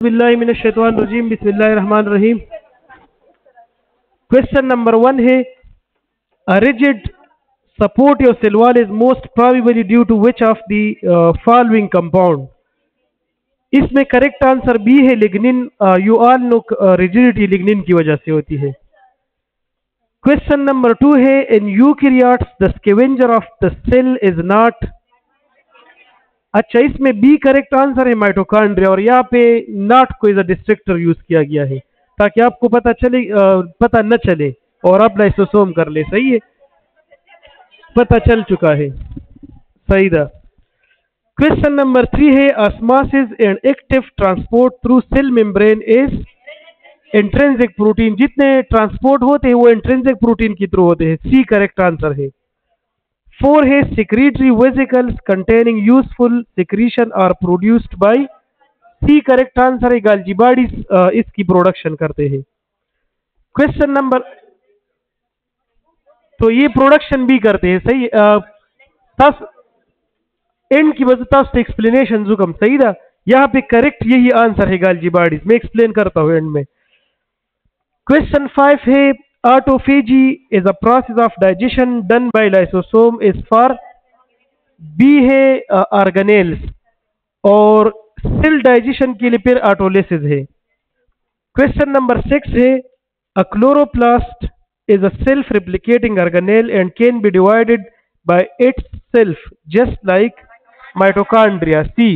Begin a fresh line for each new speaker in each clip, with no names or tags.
बिल्लाहि मिनश शैतानिर रजीम, बिस्मिल्लाहिर रहमानिर रहीम। Question number 1 है, a rigid support your cell wall is most probably due to which of the following compound? इसमें correct answer B है lignin. You all know rigidity lignin की वजह से होती है। क्वेश्चन नंबर 2 है, in eukaryotes the scavenger of the cell is not. अच्छा, इसमें बी करेक्ट आंसर है माइटोकॉन्ड्रिया, और यहाँ पे नॉट को एज अ डिस्ट्रक्टर यूज किया गया है ताकि आपको पता न चले और आप लाइसोसोम कर ले। सही है, पता चल चुका है। सही था। क्वेश्चन नंबर 3 है, osmosis and active transport through cell membrane is intrinsic protein. जितने ट्रांसपोर्ट होते हैं वो इंट्रिंसिक प्रोटीन के थ्रू होते हैं। सी करेक्ट आंसर है। 4 है, secretory vesicles containing useful secretion are produced by. C correct answer है, गोल्गी बॉडीज इसकी प्रोडक्शन करते हैं। क्वेश्चन नंबर, तो ये प्रोडक्शन भी करते हैं। सही, तब एंड की वजह से एक्सप्लेनेशन जुकम सही था। यहां पे करेक्ट यही आंसर है, गोल्गी बॉडीज। मैं एक्सप्लेन करता हूं एंड में। क्वेश्चन 5 है, autophagy is a process of digestion done by lysosome is for. B है ऑर्गेनेल्स, और सेल डाइजेशन के लिए फिर ऑटोलिसिस है। क्वेश्चन नंबर 6 है, a chloroplast is a self replicating organelle and can be divided by its self just like mitochondria. C,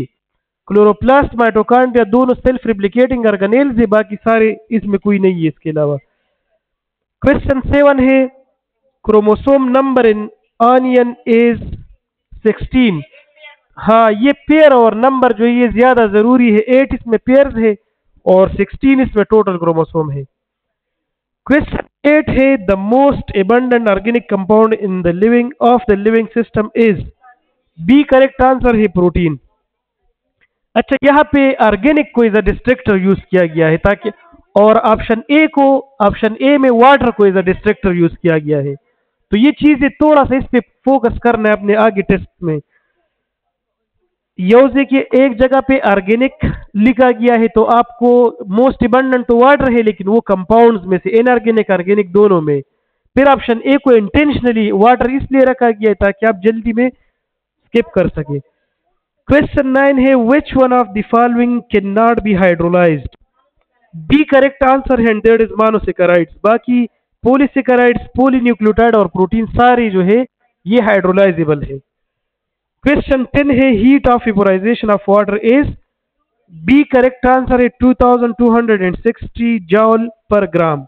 chloroplast mitochondria दोनों self replicating organelles है, बाकी सारे इसमें कोई नहीं है इसके अलावा। क्वेश्चन 7 है, chromosome number in onion is 16। हाँ, ये पेयर और नंबर जो ये ज्यादा जरूरी है। 8 इसमें पेयर्स है और 16 इसमें टोटल क्रोमोसोम है। क्वेश्चन 8 है, the most abundant organic compound in the living system is. B correct answer है, प्रोटीन। अच्छा, यहाँ पे ऑर्गेनिक को एज अ डिस्ट्रक्टर यूज किया गया है ताकि, और ऑप्शन ए में वाटर को एज अ डिस्ट्रक्टर यूज किया गया है। तो ये चीजें थोड़ा सा इस पे फोकस करना है अपने आगे टेस्ट में। यूजे के एक जगह पे ऑर्गेनिक लिखा गया है तो आपको मोस्ट अबंडेंट तो वाटर है, लेकिन वो कंपाउंड्स में से इनऑर्गेनिक ऑर्गेनिक दोनों में। फिर ऑप्शन ए को इंटेंशनली वाटर इसलिए रखा गया है ताकि आप जल्दी में स्किप कर सके। क्वेश्चन 9 है, which one of the following can not be hydrolysed. B correct answer है, दैट इज मोनोसेकेराइड्स। बाकी पॉलीसेकेराइड्स, पॉलीन्यूक्लियोटाइड और प्रोटीन सारे जो है ये हाइड्रोलाइजेबल है। क्वेश्चन 10 है, heat of vaporisation of water is. B correct answer है, 2260 जूल पर ग्राम।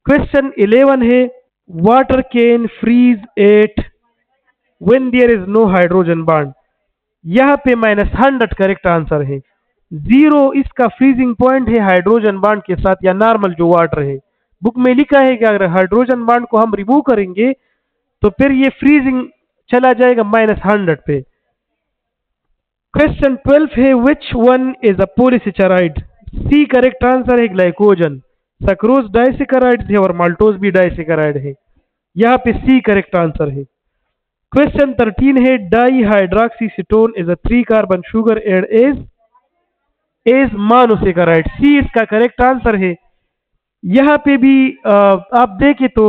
क्वेश्चन 11 है, water can freeze at when there is no hydrogen bond. यहाँ पे -100 करेक्ट आंसर है। 0 इसका फ्रीजिंग पॉइंट है हाइड्रोजन बॉन्ड के साथ या नॉर्मल जो वाटर है। बुक में लिखा है कि अगर हाइड्रोजन बॉन्ड को हम रिमूव करेंगे तो फिर ये फ्रीजिंग चला जाएगा -100 पे। क्वेश्चन 12 है, which one is a polysaccharide. C correct answer है, ग्लाइकोजन। सक्रोज डाइसेकेराइड है और माल्टोज भी डाइसेकेराइड है। यहाँ पे सी करेक्ट आंसर है। क्वेश्चन 13 है, dihydroxyacetone is a 3 carbon sugar and is monosaccharide. C इसका करेक्ट आंसर है। यहाँ पे भी आप देखें तो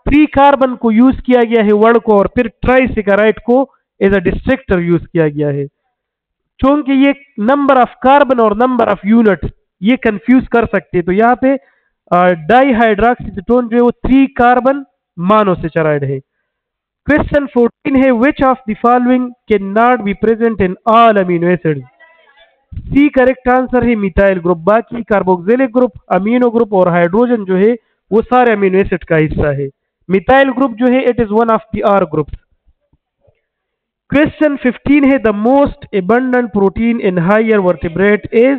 3 कार्बन को यूज किया गया है वर्ड को, और फिर ट्राइसेकेराइड को एज अ डिस्ट्रक्टर यूज किया गया है। क्योंकि ये नंबर ऑफ कार्बन और नंबर ऑफ यूनिट ये कंफ्यूज कर सकते हैं, तो यहाँ पे डाई हाइड्रोक्सीसीटोन जो है वो 3 कार्बन मोनोसेकेराइड है। क्वेश्चन 14 है, which of the following can not be present in all amino acids. C correct answer है, मिथाइल ग्रुप। बाकी कार्बोक्सिलिक ग्रुप, अमीनो ग्रुप और हाइड्रोजन जो है वो सारे अमीनो एसिड का हिस्सा है। मिथाइल ग्रुप जो है it is one of the R groups. Question 15 है, the most abundant protein in higher vertebrate is.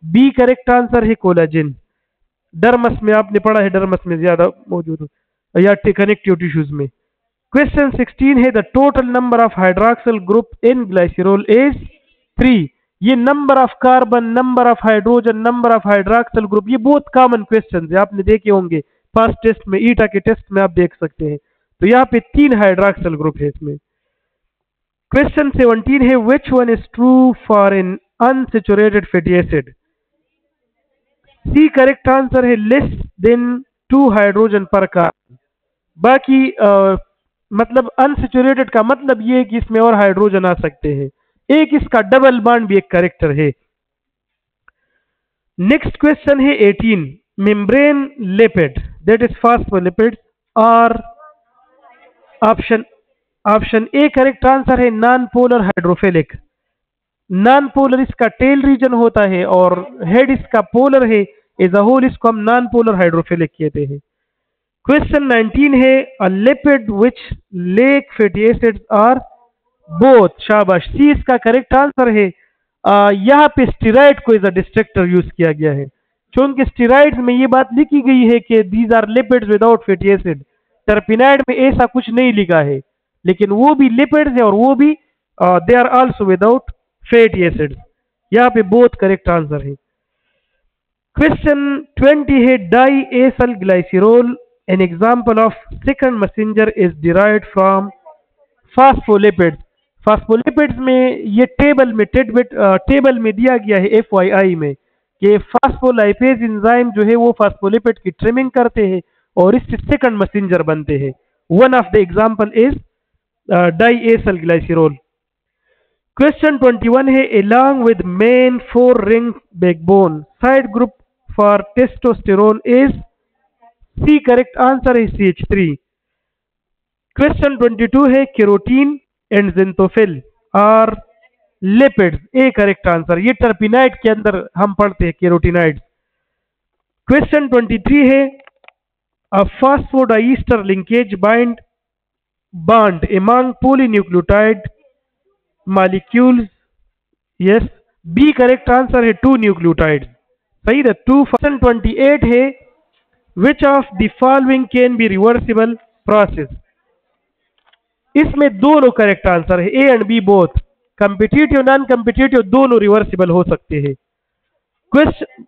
B correct answer है, कोलाजिन। डर्मस में आपने पढ़ा है, डर्मस में ज्यादा मौजूद है या कनेक्टिव टिश्यूज में। क्वेश्चन 16 है, the total number of hydroxyl group in glycerol is 3। ये number of carbon, number of hydrogen, number of hydroxyl group ये बहुत कॉमन क्वेश्चंस है, आपने देखे होंगे फर्स्ट टेस्ट में, ईटा के टेस्ट में आप देख सकते हैं। तो यहाँ पे 3 हाइड्रोक्सिल ग्रुप है इसमें। क्वेश्चन 17 है, which one is true for an unsaturated fatty acid. C correct answer है less than 2 hydrogen per carbon. बाकी मतलब अनसेचुरेटेड का मतलब ये है कि इसमें और हाइड्रोजन आ सकते हैं। एक इसका डबल बॉन्ड भी एक करेक्टर है। नेक्स्ट क्वेश्चन है 18। Membrane lipid that is phospholipid और ऑप्शन ए करेक्ट आंसर है non polar hydrophilic. Non polar इसका टेल रीजन होता है और हेड इसका पोलर है। एज अ होल इसको हम नॉन पोलर हाइड्रोफिलिक कहते हैं। क्वेश्चन 19 है a lipid which lack fatty acids are both. शाबाश, सी इसका करेक्ट आंसर है। यहाँ पे स्टीराइड को एज अ डिस्ट्रक्टर यूज किया गया है, क्योंकि स्टीराइड में ये बात लिखी गई है कि these are lipids without fatty acid. Terpenoid में ऐसा कुछ नहीं लिखा है, लेकिन वो भी लिपिड्स है और वो भी they are also without fatty acids. यहाँ पे बोथ करेक्ट आंसर है। क्वेश्चन 20 है diacylglycerol an example of second messenger is derived from phospholipids. Phospholipids में ये टेबल में दिया गया है FYI में कि फास्फोलाइपेज एंजाइम जो है वो फास्फोलिपिड की ट्रिमिंग करते हैं और इससे सेकंड मैसेंजर बनते हैं। One of the example is diacylglycerol. Question 21 है along with main 4 ring backbone side group for testosterone is C correct answer है CH3। क्वेश्चन 22 है केरोटीन एंड ज़िंथोफिल और लिपिड्स, ए करेक्ट आंसर। ये टर्पिनाइड के अंदर हम पढ़ते हैं केरोटिनाइड। क्वेश्चन 23 है a phosphodiester linkage bond among polynucleotide molecules। Yes, B correct answer है 2 न्यूक्लियोटाइड। सही है 2। क्वेश्चन 28 है which of the following can be reversible process. इसमें दोनों करेक्ट आंसर है, A and B both. Competitive non competitive दोनों reversible हो सकते हैं। क्वेश्चन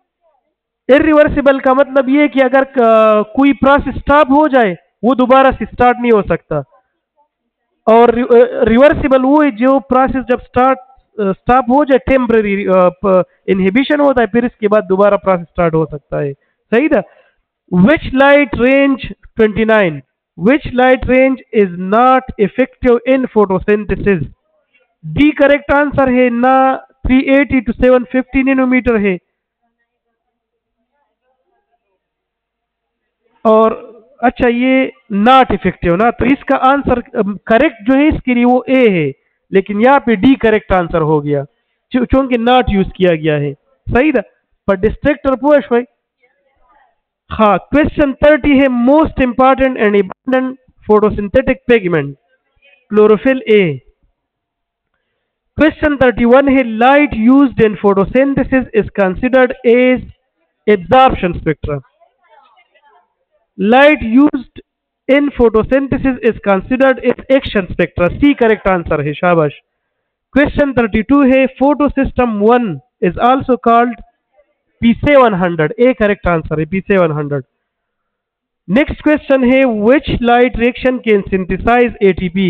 इरिवर्सिबल का मतलब ये कि अगर कोई प्रोसेस स्टॉप हो जाए वो दोबारा से स्टार्ट नहीं हो सकता, और रिवर्सिबल वो है जो प्रोसेस जब स्टॉप हो जाए टेम्पररी इनहिबिशन होता है, फिर इसके बाद दोबारा प्रोसेस स्टार्ट हो सकता है। सही था। Which light range 29 which light range is not effective in photosynthesis। D correct answer है ना 380 to 750 नैनोमीटर है, और अच्छा ये नॉट इफेक्टिव ना, तो इसका आंसर करेक्ट जो है इसके लिए वो ए है, लेकिन यहाँ पे डी करेक्ट आंसर हो गया क्योंकि नॉट यूज किया गया है। सही था। पर डिस्ट्रक्टर पुश भाई। हाँ, क्वेश्चन 30 है most important and abundant photosynthetic pigment chlorophyll A. Question 31 है light used in photosynthesis is considered as absorption spectra. Light used in photosynthesis is considered as action spectra. C correct answer है। शाबाश। Question 32 है photo system 1 is also called P700। A correct answer है P700। Next question है which light reaction can synthesise ATP।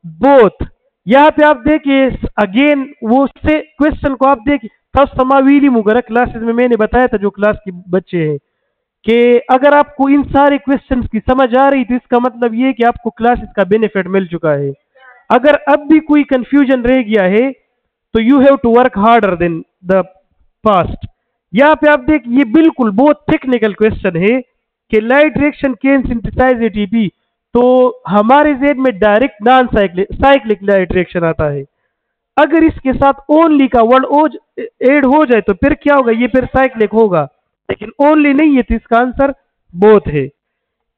Both. यहाँ पे आप देखिए again वो से क्वेश्चन को आप देखिए तब समावीली मुगरा क्लासेस में मैंने बताया था जो क्लास के बच्चे हैं कि अगर आपको इन सारे क्वेश्चंस की समझ आ रही तो इसका मतलब ये कि आपको क्लासेस का बेनिफिट मिल चुका है। अगर अब भी कोई कंफ्यूजन रह गया है तो you have to work harder than the past. यहाँ पे आप देखिए ये बिल्कुल बहुत टेक्निकल क्वेश्चन है कि light reaction can synthesise ATP, तो हमारे ज़हन में direct non cyclic light reaction आता है। अगर इसके साथ ओनली का वर्ड ऐड हो जाए तो फिर क्या होगा, ये फिर साइक्लिक होगा, लेकिन ओनली नहीं है तो इसका आंसर बोथ है।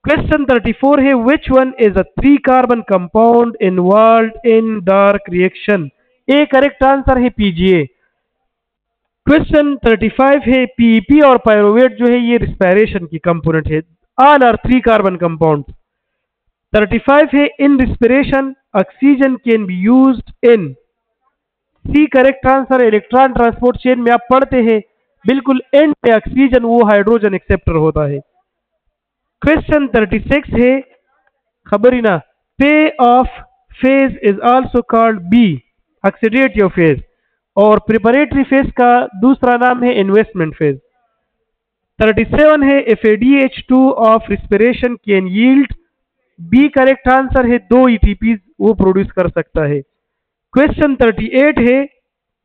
क्वेश्चन 34 है which one is a 3 carbon compound involved in dark reaction. A correct answer है PGA। क्वेश्चन 35 है PEP और पायरोवेट जो है ये रिस्पायरेशन की कंपोनेंट है। All are 3 carbon compound. 35 है in respiration oxygen can be used in. C correct answer. Electron transport chain में आप पढ़ते हैं बिल्कुल एंड पे ऑक्सीजन वो हाइड्रोजन एक्सेप्टर होता है। क्वेश्चन 36 है खबरी ना pay off phase is also called B oxidative phase, और प्रिपरेटरी फेज का दूसरा नाम है इन्वेस्टमेंट फेज। 37 है FADH2 of respiration can yield, B correct answer है 2 ETPs वो प्रोड्यूस कर सकता है। क्वेश्चन 38 है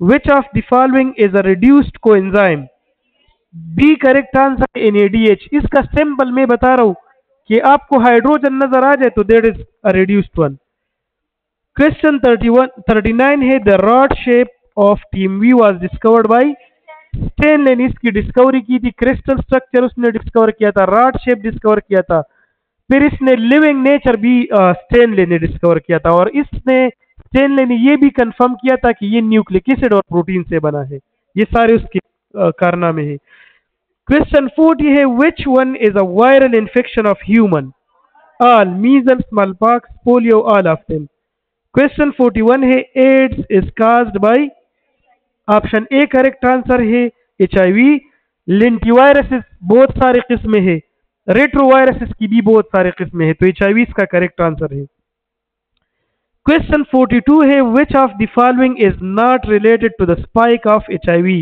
which of the following is a reduced coenzyme, B correct answer NADH। इसका सिंपल मैं बता रहा हूं कि आपको हाइड्रोजन नजर आ जाए तो that is a reduced one. Question 39 है the rod shape of T M V was discovered by Stanley ने इसकी डिस्कवरी की थी, क्रिस्टल स्ट्रक्चर उसने डिस्कवर किया था, रॉड शेप डिस्कवर किया था, फिर इसने लिविंग नेचर भी स्टेनले ने डिस्कवर किया था, और इसने स्टेनले ने यह भी कंफर्म किया था कि ये न्यूक्लिक एसिड और प्रोटीन से बना है। ये सारे उसके कारनामे हैं। क्वेश्चन 40 है which one is a viral infection of human, all, measles, smallpox, polio, all of them. Question 41 है AIDS is caused by, option A correct answer है HIV। लेंटिवायरसिस बहुत सारे किस्में है, रेट्रोवायरसिस की भी बहुत सारे किस्में है, तो HIV इसका करेक्ट आंसर है। क्वेश्चन 42 है which of the following is not related to the spike of HIV,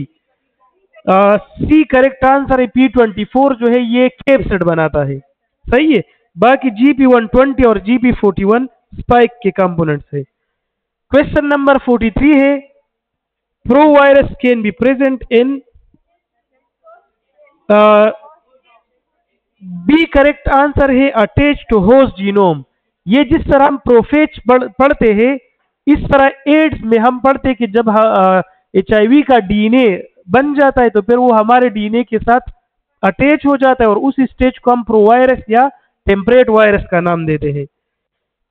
C correct answer है P24 जो है ये कैप्सिड बनाता है, सही है। बाकी GP120 और GP41 स्पाइक के कंपोनेंट्स है। क्वेश्चन नंबर 43 है provirus can be present in, B correct answer है अटैच टू होस्ट जीनोम। ये जिस तरह हम प्रोफेज पढ़ते हैं इस तरह एड्स में हम पढ़ते हैं कि जब HIV का DNA बन जाता है तो फिर वो हमारे DNA के साथ अटैच हो जाता है और उस स्टेज को हम प्रोवायरस या टेम्परेट वायरस का नाम देते हैं।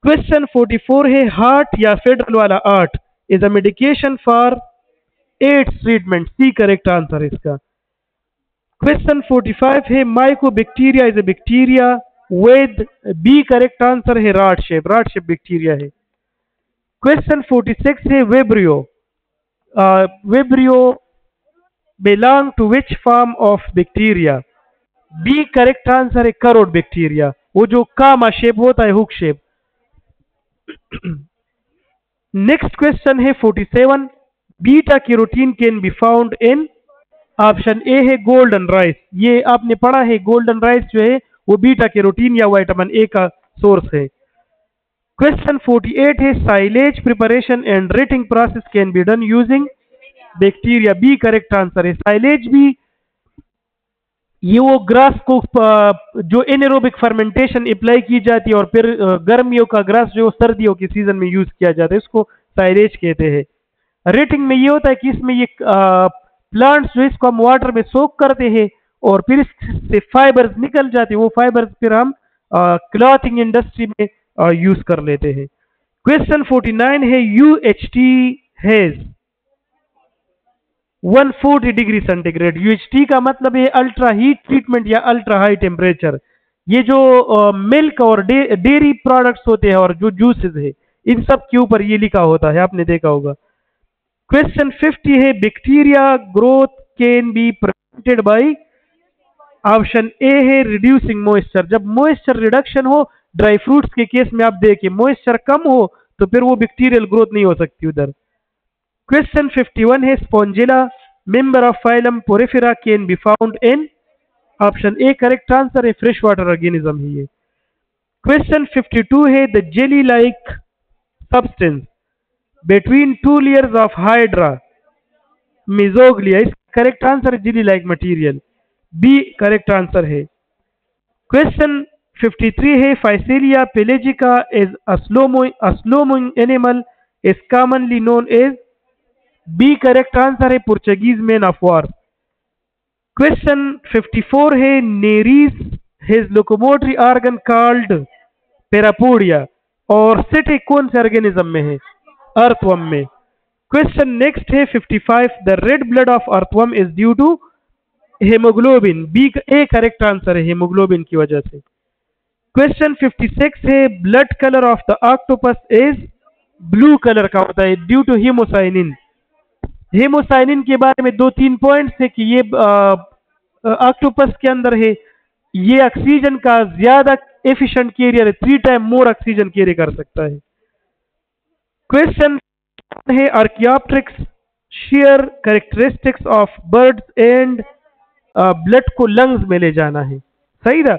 क्वेश्चन 44 है हार्ट या फेडरल वाला art is a medication for AIDS treatment, C correct answer इसका। क्वेश्चन 45 है mycobacteria is a bacteria with, B correct answer है रॉड शेप बैक्टीरिया है। क्वेश्चन 46 है vibrio, vibrio belong to which form of bacteria, B correct answer है करोड bacteria, वो जो कामा shape होता है, हुक शेप। नेक्स्ट क्वेश्चन है 47 beta carotene can be found in, option ए है गोल्डन राइस, ये आपने पढ़ा है गोल्डन राइस जो है वो बीटा कैरोटीन या विटामिन ए का सोर्स है। क्वेश्चन 48 है silage preparation and retting process can be done using bacteria, B correct answer है। साइलेज भी ये वो ग्रास को जो एनेरोबिक फर्मेंटेशन अप्लाई की जाती है और फिर गर्मियों का ग्रास जो सर्दियों के सीजन में यूज किया जाता है इसको साइलेज कहते हैं। रेटिंग में ये होता है कि इसमें ये प्लांट्स जो इसको हम वाटर में सोक करते हैं और फिर इससे फाइबर्स निकल जाते हैं, वो फाइबर्स फिर हम क्लॉथिंग इंडस्ट्री में यूज कर लेते हैं। क्वेश्चन 49 है UHT has 140 degree centigrade, UHT का मतलब है अल्ट्रा हीट ट्रीटमेंट या अल्ट्रा हाई टेम्परेचर। ये जो मिल्क और डेयरी प्रोडक्ट्स होते हैं और जो जूसेस है इन सब के ऊपर ये लिखा होता है, आपने देखा होगा। क्वेश्चन 50 है bacteria growth can be prevented by, option ए है रिड्यूसिंग मॉइस्चर, जब मॉइस्चर रिडक्शन हो, ड्राई फ्रूट्स के केस में आप देखिए मॉइस्चर कम हो तो फिर वो बैक्टीरियल ग्रोथ नहीं हो सकती उधर। क्वेश्चन 51 है spongilla member of phylum porifera can be found in, option A correct answer है फ्रेश वाटर ऑर्गेनिज्म ही है। क्वेश्चन 52 है the jelly like substance between 2 layers of hydra mesoglea, इस करेक्ट आंसर है jelly like material, B correct answer है। Question 53 है Physalia pelagica is a slow moving animal is commonly known as, B correct answer है Portuguese man of war. Question 54 है Nereis his locomotory organ called parapodia और सिट कौन से organism में है, अर्थवर्म में। क्वेश्चन नेक्स्ट है 55 the red blood of earthworm is due to haemoglobin, B A correct answer है हेमोग्लोबिन की वजह से। क्वेश्चन 56 है blood colour of the octopus is blue colour का होता है ड्यू टू हीमोसाइनिन। हेमोसाइनिन के बारे में 2-3 पॉइंट्स है कि ये ऑक्टोपस के अंदर है, ये ऑक्सीजन का ज्यादा एफिशिएंट कैरियर है, 3 टाइम मोर ऑक्सीजन कैरी कर सकता है। क्वेश्चन है Archaeopteryx share characteristics of birds and blood को लंग्स में ले जाना है। सही था।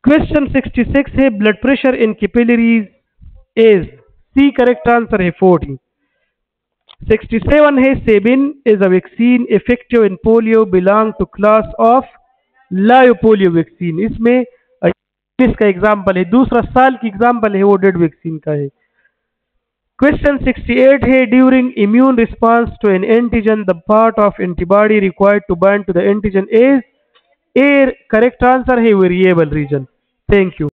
क्वेश्चन 66 है blood pressure in capillaries is, C correct answer है 40। 67 है Sabin is a vaccine effective in polio belong to class of live polio vaccine. इसमें इसका एग्जाम्पल है, दूसरा साल की एग्जाम्पल है वो डेड वैक्सीन का है। क्वेश्चन 68 है during immune response to an antigen the part of antibody required to bind to the antigen is, A correct answer है वेरिएबल रीजन। Thank you.